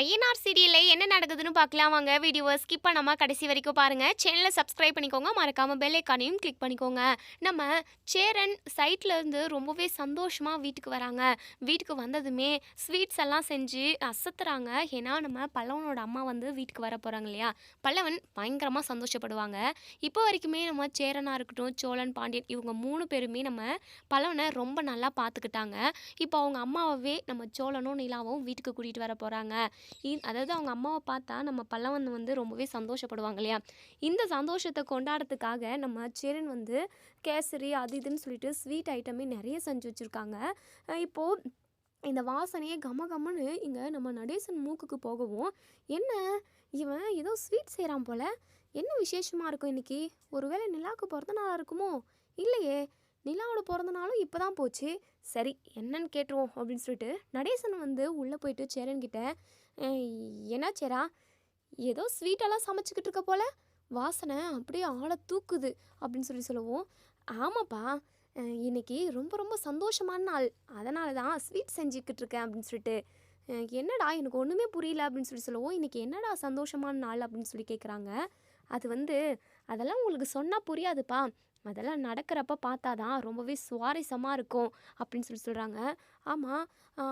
INR சீரியல்ல என்ன நடக்குதுன்னு பார்க்கலாம் வாங்க. வீடியோவை ஸ்கிப் பண்ணாம கடைசி வரைக்கும் பாருங்க. சேனலை சப்ஸ்கிரைப் பண்ணிக்கோங்க. மறக்காம பெல் ஐக்கானையும் கிளிக் பண்ணிக்கோங்க. நம்ம சேரன் சைட்ல இருந்து ரொம்பவே சந்தோஷமா வீட்டுக்கு வராங்க. வீட்டுக்கு வந்ததுமே ஸ்வீட்ஸ் எல்லாம் செஞ்சு அசத்துறாங்க. ஏன்னா நம்ம பல்லவனோட அம்மா வந்து வீட்டுக்கு வர போறாங்க இல்லையா. பல்லவன் பயங்கரமா சந்தோஷப்படுவாங்க. இப்போ வரைக்குமே நம்ம சேரனா இருக்கட்டும், சோழன், பாண்டியன் இவங்க 3 பேருமே நம்ம பல்லவனை ரொம்ப நல்லா பார்த்துக்கிட்டாங்க. இப்போ அவங்க அம்மாவே நம்ம சோழனும் நிலாவும் வீட்டுக்கு கூட்டிகிட்டு வர போகிறாங்க. அதாவது அவங்க அம்மாவை பார்த்தா நம்ம பல்லவன் வந்து ரொம்பவே சந்தோஷப்படுவாங்க இல்லையா. இந்த சந்தோஷத்தை கொண்டாடுறதுக்காக நம்ம சேரன் வந்து கேசரி அது இதுன்னு சொல்லிட்டு ஸ்வீட் ஐட்டமே நிறைய செஞ்சு வச்சுருக்காங்க. இப்போது இந்த வாசனையே கம கமன்னு இங்கே நம்ம நடேசன் மூக்குக்கு போகவும், என்ன இவன் ஏதோ ஸ்வீட் செய்கிறான் போல், என்ன விசேஷமாக இருக்கும் இன்றைக்கி, ஒருவேளை நிலாவுக்கு பிறந்த நாளாக இருக்குமோ, இல்லையே நிலாவோட பிறந்த நாளும் இப்போ தான் போச்சு, சரி என்னன்னு கேட்டுருவோம் அப்படின்னு சொல்லிட்டு நடேசன் வந்து உள்ளே போயிட்டு சேரன்கிட்ட, என்ன சேரா ஏதோ ஸ்வீட்டெல்லாம் சமைச்சிக்கிட்டு இருக்க போல், வாசனை அப்படியே ஆளை தூக்குது அப்படின்னு சொல்லவும், ஆமாப்பா இன்னைக்கு ரொம்ப ரொம்ப சந்தோஷமான நாள், அதனால தான் ஸ்வீட் செஞ்சுக்கிட்டு இருக்கேன் அப்படின்னு சொல்லிட்டு, என்னடா எனக்கு ஒன்றுமே புரியல அப்படின்னு சொல்லவும், இன்றைக்கி என்னடா சந்தோஷமான நாள் அப்படின்னு சொல்லி கேட்குறாங்க. அது வந்து அதெல்லாம் உங்களுக்கு சொன்னால் புரியாதுப்பா, அதெல்லாம் நடக்கிறப்ப பார்த்தா தான் ரொம்பவே சுவாரஸ்யமாக இருக்கும் அப்படின்னு சொல்கிறாங்க. ஆமாம்,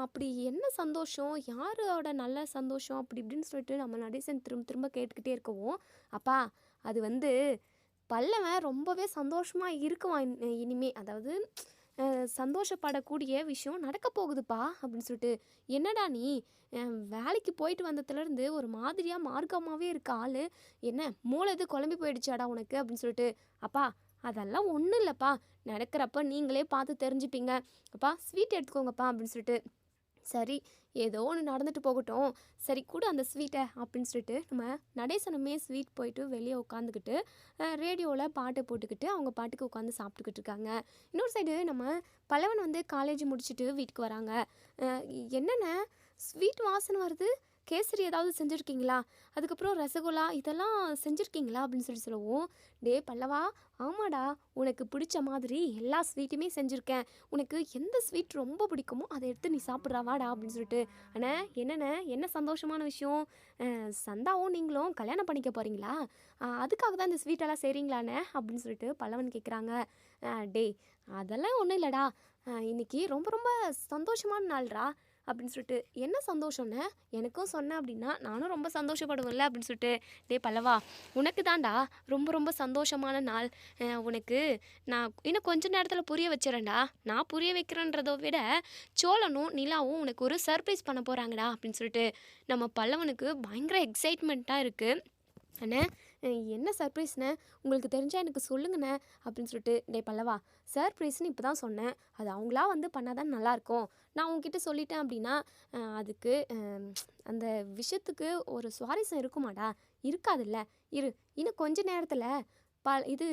அப்படி என்ன சந்தோஷம், யாரோட நல்ல சந்தோஷம் அப்படி இப்படின்னு சொல்லிட்டு நம்ம நடேசன் திரும்ப திரும்ப கேட்டுக்கிட்டே இருக்கவும், அப்பா அது வந்து பல்லவன் ரொம்பவே சந்தோஷமாக இருக்குவான் இனிமே, அதாவது சந்தோஷப்படக்கூடிய விஷயம் நடக்க போகுதுப்பா அப்படின்னு சொல்லிட்டு, என்னடா நீ வேலைக்கு போயிட்டு வந்ததுலேருந்து ஒரு மாதிரியாக மார்க்கமாகவே இருக்க ஆள், என்ன மூளை எது குழம்பி போயிடுச்சாடா உனக்கு அப்படின்னு சொல்லிட்டு, அப்பா அதெல்லாம் ஒன்றும் இல்லைப்பா, நடக்கிறப்ப நீங்களே பார்த்து தெரிஞ்சுப்பீங்க, அப்பா ஸ்வீட் எடுத்துக்கோங்கப்பா அப்படின்னு சொல்லிட்டு, சரி ஏதோ ஒன்று நடந்துட்டு போகட்டும், சரி கூட அந்த ஸ்வீட்டை அப்படின்னு சொல்லிட்டு நம்ம நடேசனுமே ஸ்வீட் போயிட்டு வெளியே உட்காந்துக்கிட்டு ரேடியோவில் பாட்டை போட்டுக்கிட்டு அவங்க பாட்டுக்கு உட்காந்து சாப்பிட்டுக்கிட்டு இருக்காங்க. இன்னொரு சைடு நம்ம பல்லவன் வந்து காலேஜ் முடிச்சுட்டு வீட்டுக்கு வராங்க. என்னென்ன ஸ்வீட் வாசனை வருது, கேசரி ஏதாவது செஞ்சுருக்கீங்களா, அதுக்கப்புறம் ரசகுல்லா இதெல்லாம் செஞ்சுருக்கீங்களா அப்படின்னு சொல்லவும், டே பல்லவா ஆமாடா, உனக்கு பிடிச்ச மாதிரி எல்லா ஸ்வீட்டுமே செஞ்சுருக்கேன், உனக்கு எந்த ஸ்வீட் ரொம்ப பிடிக்குமோ அதை எடுத்து நீ சாப்பிட்றா வாடா அப்படின்னு சொல்லிட்டு, அண்ணே என்னண்ணே என்ன சந்தோஷமான விஷயம், சந்தாவும் நீங்களும் கல்யாணம் பண்ணிக்க போகிறீங்களா, அதுக்காக தான் இந்த ஸ்வீட்டெல்லாம் செய்கிறீங்களாண்ணே அப்படின்னு சொல்லிட்டு பல்லவன் கேட்குறாங்க. டே அதெல்லாம் ஒன்றும் இல்லைடா, இன்னைக்கு ரொம்ப ரொம்ப சந்தோஷமான நாள்ரா அப்படின்னு சொல்லிட்டு, என்ன சந்தோஷம்னு எனக்கும் சொன்னேன் அப்படின்னா நானும் ரொம்ப சந்தோஷப்படுவேன்ல அப்படின்னு சொல்லிட்டு, டே பல்லவா உனக்கு தான்டா ரொம்ப ரொம்ப சந்தோஷமான நாள், உனக்கு நான் இன்னும் கொஞ்ச நேரத்தில் புரிய வச்சிடறேன்டா, நான் புரிய வைக்கிறேன்றதை விட சோழனும் நிலாவும் உனக்கு ஒரு சர்ப்ரைஸ் பண்ண போகிறாங்கடா அப்படின்னு சொல்லிட்டு, நம்ம பல்லவனுக்கு பயங்கர எக்ஸைட்மெண்ட்டாக இருக்குது. அண்ணே என்ன சர்ப்ரைஸ்ண்ணே, உங்களுக்கு தெரிஞ்சால் எனக்கு சொல்லுங்கண்ணே அப்படின்னு சொல்லிட்டு, டே பல்லவா சர்ப்ரைஸ்னு இப்போ தான் சொன்னேன், அது அவங்களா வந்து பண்ணால் தான் நல்லாயிருக்கும், நான் உங்ககிட்ட சொல்லிட்டேன் அப்படின்னா அதுக்கு அந்த விஷயத்துக்கு ஒரு சுவாரஸ்யம் இருக்குமாடா, இருக்காதுல்ல, இரு இன்னும் கொஞ்ச நேரத்தில் இது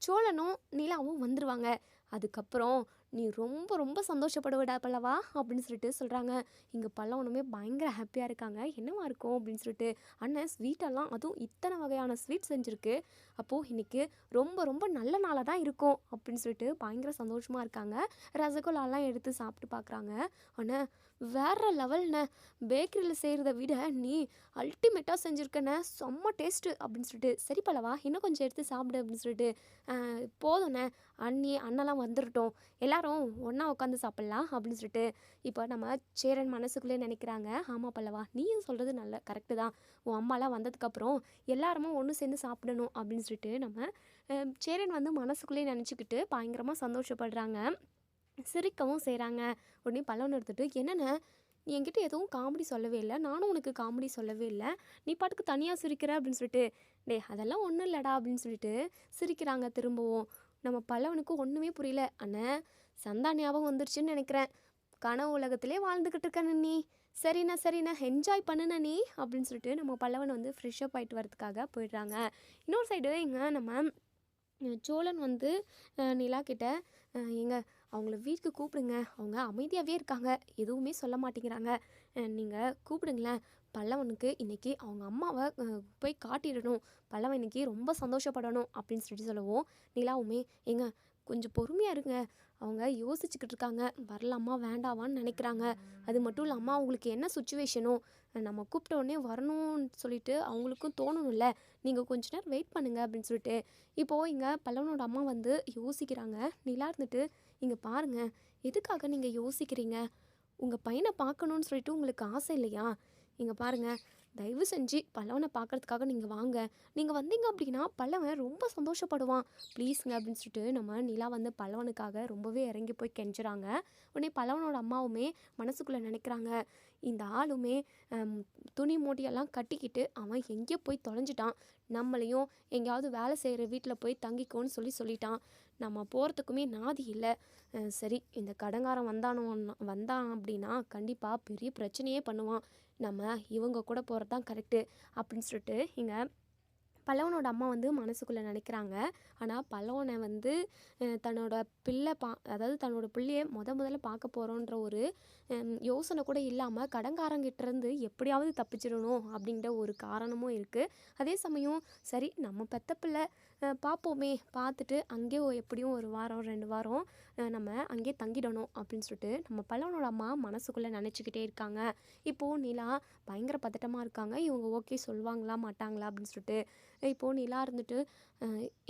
சோழனும் நிலாவும் வந்துடுவாங்க, அதுக்கப்புறம் நீ ரொம்ப ரொம்ப சந்தோஷப்படுவடா பல்லவா அப்படின்னு சொல்லிட்டு சொல்கிறாங்க. இங்கே பல்லவனுமே பயங்கர ஹாப்பியாக இருக்காங்க, என்னவா இருக்கும் அப்படின்னு சொல்லிட்டு, அண்ணன் ஸ்வீட்டெல்லாம் அதுவும் இத்தனை வகையான ஸ்வீட் செஞ்சுருக்கு, அப்போது இன்றைக்கி ரொம்ப ரொம்ப நல்ல நாளாக தான் இருக்கும் அப்படின்னு சொல்லிட்டு பயங்கர சந்தோஷமாக இருக்காங்க. ரசகுல்லாலாம் எடுத்து சாப்பிட்டு பார்க்குறாங்க. ஆனால் வேறு லெவல்ண்ணே, பேக்கரியில் செய்கிறத விட நீ அல்டிமேட்டாக செஞ்சுருக்கண்ணே, செம்ம டேஸ்ட்டு அப்படின்னு சொல்லிட்டு, சரி பல்லவா இன்னும் கொஞ்சம் எடுத்து சாப்பிடு அப்படின்னு சொல்லிட்டு, போதுண்ணே அண்ணி அண்ணெல்லாம் வந்துடட்டும், எல்லாரும் ஒன்றா உட்காந்து சாப்பிட்லாம் அப்படின்னு சொல்லிட்டு, இப்போ நம்ம சேரன் மனசுக்குள்ளே நினைக்கிறாங்க. ஆமாம் பல்லவா நீயும் சொல்கிறது நல்ல கரெக்டு தான், உன் அம்மாலாம் வந்ததுக்கப்புறம் எல்லாருமே ஒன்று சேர்ந்து சாப்பிடணும் அப்படின்னு சொல்லிட்டு நம்ம சேரன் வந்து மனசுக்குள்ளே நினச்சிக்கிட்டு பயங்கரமாக சந்தோஷப்படுறாங்க, சிரிக்கவும் செய்கிறாங்க. உடனே பல்லவன் எடுத்துகிட்டு, என்னென்ன நீ என்கிட்ட எதுவும் காமெடி சொல்லவே இல்லை, நானும் உனக்கு காமெடி சொல்லவே இல்லை, நீ பாட்டுக்கு தனியாக சிரிக்கிற அப்படின்னு சொல்லிட்டு, டே அதெல்லாம் ஒன்றும் இல்லைடா அப்படின்னு சொல்லிட்டு சிரிக்கிறாங்க திரும்பவும். நம்ம பல்லவனுக்கு ஒன்றுமே புரியல. அண்ணன் சந்தா ஞாபகம் வந்துருச்சுன்னு நினைக்கிறேன், கனவு உலகத்திலே வாழ்ந்துக்கிட்டு இருக்கேன்னு நீ, சரிண்ணா சரிண்ணா என்ஜாய் பண்ணுண்ண நீ அப்படின்னு சொல்லிட்டு நம்ம பல்லவன் வந்து ஃப்ரெஷ்ஷப் ஆகிட்டு வரதுக்காக போயிடுறாங்க. இன்னொரு சைடு இங்கே நம்ம சோழன் வந்து நிலா கிட்ட, எங்க அவங்கள வீட்டுக்கு கூப்பிடுங்க, அவங்க அமைதியாகவே இருக்காங்க, எதுவுமே சொல்ல மாட்டேங்கிறாங்க, நீங்கள் கூப்பிடுங்களேன், பல்லவனுக்கு இன்றைக்கி அவங்க அம்மாவை போய் காட்டிடணும், பல்லவன் இன்றைக்கி ரொம்ப சந்தோஷப்படணும் அப்படின்னு சொல்லிட்டு சொல்லவும், நிலாவுமே எங்க கொஞ்சம் பொறுமையாக இருங்க. அவங்க யோசிச்சுக்கிட்டு இருக்காங்க, வரலாமா வேண்டாவான்னு நினைக்கிறாங்க. அது மட்டும் இல்லாமல் அவங்களுக்கு என்ன சுச்சுவேஷனோ நம்ம கூப்பிட்ட உடனே வரணும்னு சொல்லிட்டு அவங்களுக்கும் தோணணும்ல. நீங்கள் கொஞ்ச நேரம் வெயிட் பண்ணுங்க அப்படின்னு சொல்லிட்டு இப்போது இங்கே பல்லவனோட அம்மா வந்து யோசிக்கிறாங்க. நிலா இருந்துட்டு, இங்கே பாருங்க, எதுக்காக நீங்கள் யோசிக்கிறீங்க? உங்கள் பையனை பார்க்கணுன்னு சொல்லிட்டு உங்களுக்கு ஆசை இல்லையா? இங்கே பாருங்கள், தயவு செஞ்சு பல்லவனை பார்க்கறதுக்காக நீங்கள் வாங்க. நீங்கள் வந்தீங்க அப்படின்னா பல்லவன் ரொம்ப சந்தோஷப்படுவான். ப்ளீஸுங்க அப்படின்னு சொல்லிட்டு நம்ம நிலா வந்து பல்லவனுக்காக ரொம்பவே இறங்கி போய் கெஞ்சுறாங்க. உடனே பல்லவனோட அம்மாவுமே மனசுக்குள்ளே நினைக்கிறாங்க, இந்த ஆளுமே துணி மூட்டையெல்லாம் கட்டிக்கிட்டு அவன் எங்கேயோ போய் தொலைஞ்சிட்டான். நம்மளையும் எங்கேயாவது வேலை செய்கிற வீட்டில் போய் தங்கிக்கோன்னு சொல்லிட்டான். நம்ம போகிறதுக்குமே நாதி இல்லை. சரி, இந்த கடங்காரன் வந்தான் அப்படின்னா கண்டிப்பாக பெரிய பிரச்சனையே பண்ணுவான். நம்ம இவங்க கூட போகிறது தான் கரெக்டு அப்படின்னு சொல்லிட்டு இங்கே பல்லவனோட அம்மா வந்து மனசுக்குள்ளே நினைக்கிறாங்க. ஆனால் பல்லவனை வந்து தன்னோட அதாவது தன்னோட பிள்ளையை முதல்ல பார்க்க போகிறோன்ற ஒரு யோசனை கூட இல்லாமல் கடங்காரங்கிட்டேருந்து எப்படியாவது தப்பிச்சிடணும் அப்படிங்கிற ஒரு காரணமும் இருக்குது. அதே சமயம் சரி, நம்ம பெத்த பிள்ளை பார்ப்போமே, பார்த்துட்டு அங்கேயே எப்படியும் 1 வாரம் 2 வாரம் நம்ம அங்கேயே தங்கிடணும் அப்படின்னு சொல்லிட்டு நம்ம பல்லவனோட அம்மா மனசுக்குள்ளே நினச்சிக்கிட்டே இருக்காங்க. இப்போது நிலா பயங்கர பதட்டமாக இருக்காங்க. இவங்க ஓகே சொல்லுவாங்களா மாட்டாங்களா அப்படின்னு சொல்லிட்டு. இப்போது நிலா இருந்துட்டு,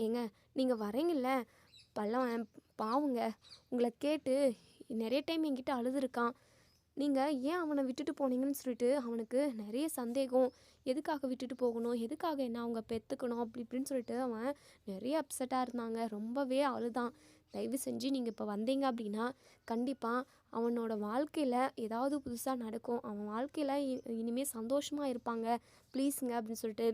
ஏங்க நீங்கள் வரீங்கல்ல, பல்லவன் பாவுங்க, உங்களை கேட்டு நிறைய டைம் என்கிட்ட அழுதுருக்கான். நீங்கள் ஏன் அவனை விட்டுட்டு போனீங்கன்னு சொல்லிட்டு அவனுக்கு நிறைய சந்தேகம். எதுக்காக விட்டுட்டு போகணும், எதுக்காக என்ன அவங்க பெற்றுக்கணும் அப்படி இப்படின்னு சொல்லிட்டு அவன் நிறைய அப்செட்டாக இருந்தாங்க. ரொம்பவே அழுதான். தயவு செஞ்சு நீங்கள் இப்போ வந்தீங்க அப்படின்னா கண்டிப்பாக அவனோட வாழ்க்கையில் ஏதாவது புதுசாக நடக்கும். அவன் வாழ்க்கையில் இனிமேல் சந்தோஷமாக இருப்பாங்க. ப்ளீஸுங்க அப்படின்னு சொல்லிட்டு